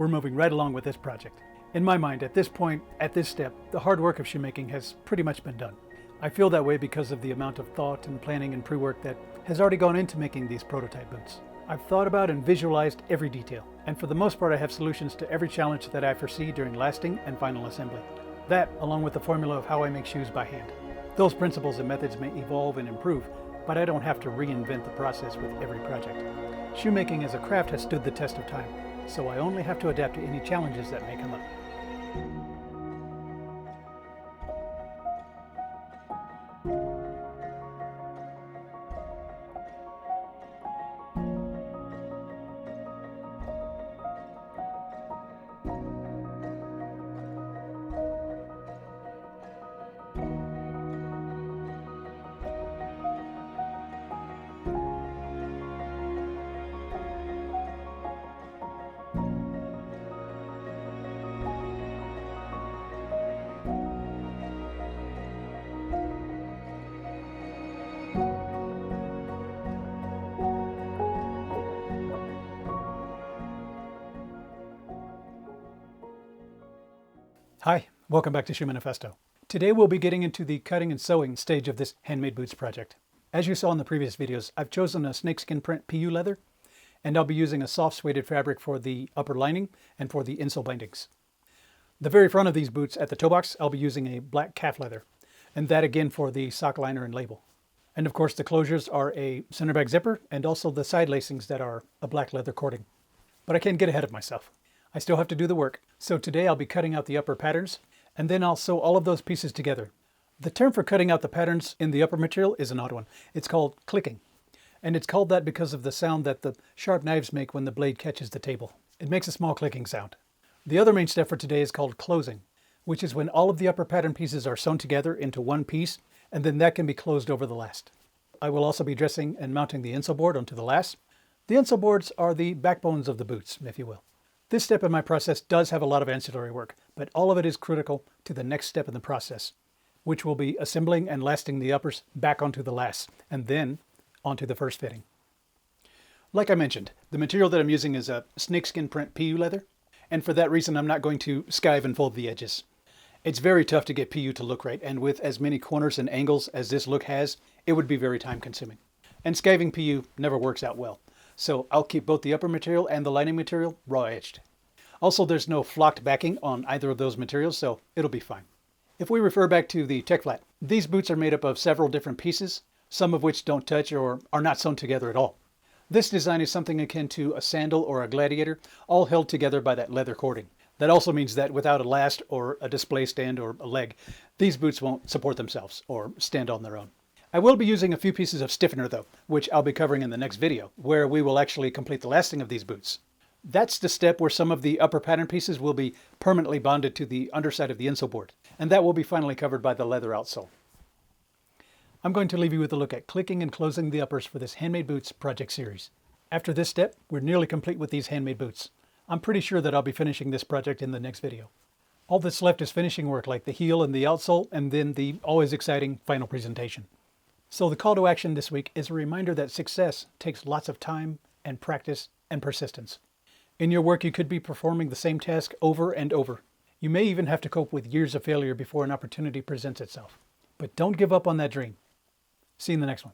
we're moving right along with this project. In my mind, at this point, at this step, the hard work of shoemaking has pretty much been done. I feel that way because of the amount of thought and planning and pre-work that has already gone into making these prototype boots. I've thought about and visualized every detail, and for the most part I have solutions to every challenge that I foresee during lasting and final assembly. That, along with the formula of how I make shoes by hand. Those principles and methods may evolve and improve, but I don't have to reinvent the process with every project. Shoemaking as a craft has stood the test of time, so I only have to adapt to any challenges that may come up. Hi, welcome back to Shoemanifesto. Today we'll be getting into the cutting and sewing stage of this handmade boots project. As you saw in the previous videos, I've chosen a snakeskin print PU leather, and I'll be using a soft suede fabric for the upper lining and for the insole bindings. The very front of these boots at the toe box, I'll be using a black calf leather, and that again for the sock liner and label. And of course the closures are a center back zipper and also the side lacings that are a black leather cording. But I can't get ahead of myself. I still have to do the work. So today I'll be cutting out the upper patterns, and then I'll sew all of those pieces together. The term for cutting out the patterns in the upper material is an odd one. It's called clicking. And it's called that because of the sound that the sharp knives make when the blade catches the table. It makes a small clicking sound. The other main step for today is called closing, which is when all of the upper pattern pieces are sewn together into one piece, and then that can be closed over the last. I will also be dressing and mounting the insole board onto the last. The insole boards are the backbones of the boots, if you will. This step in my process does have a lot of ancillary work, but all of it is critical to the next step in the process, which will be assembling and lasting the uppers back onto the lasts, and then onto the first fitting. Like I mentioned, the material that I'm using is a snakeskin print PU leather, and for that reason I'm not going to skive and fold the edges. It's very tough to get PU to look right, and with as many corners and angles as this look has, it would be very time consuming. And skiving PU never works out well. So I'll keep both the upper material and the lining material raw edged. Also, there's no flocked backing on either of those materials, so it'll be fine. If we refer back to the tech flat, these boots are made up of several different pieces, some of which don't touch or are not sewn together at all. This design is something akin to a sandal or a gladiator, all held together by that leather cording. That also means that without a last or a display stand or a leg, these boots won't support themselves or stand on their own. I will be using a few pieces of stiffener though, which I'll be covering in the next video, where we will actually complete the lasting of these boots. That's the step where some of the upper pattern pieces will be permanently bonded to the underside of the insole board, and that will be finally covered by the leather outsole. I'm going to leave you with a look at clicking and closing the uppers for this Handmade Boots project series. After this step, we're nearly complete with these handmade boots. I'm pretty sure that I'll be finishing this project in the next video. All that's left is finishing work like the heel and the outsole, and then the always exciting final presentation. So the call to action this week is a reminder that success takes lots of time and practice and persistence. In your work, you could be performing the same task over and over. You may even have to cope with years of failure before an opportunity presents itself. But don't give up on that dream. See you in the next one.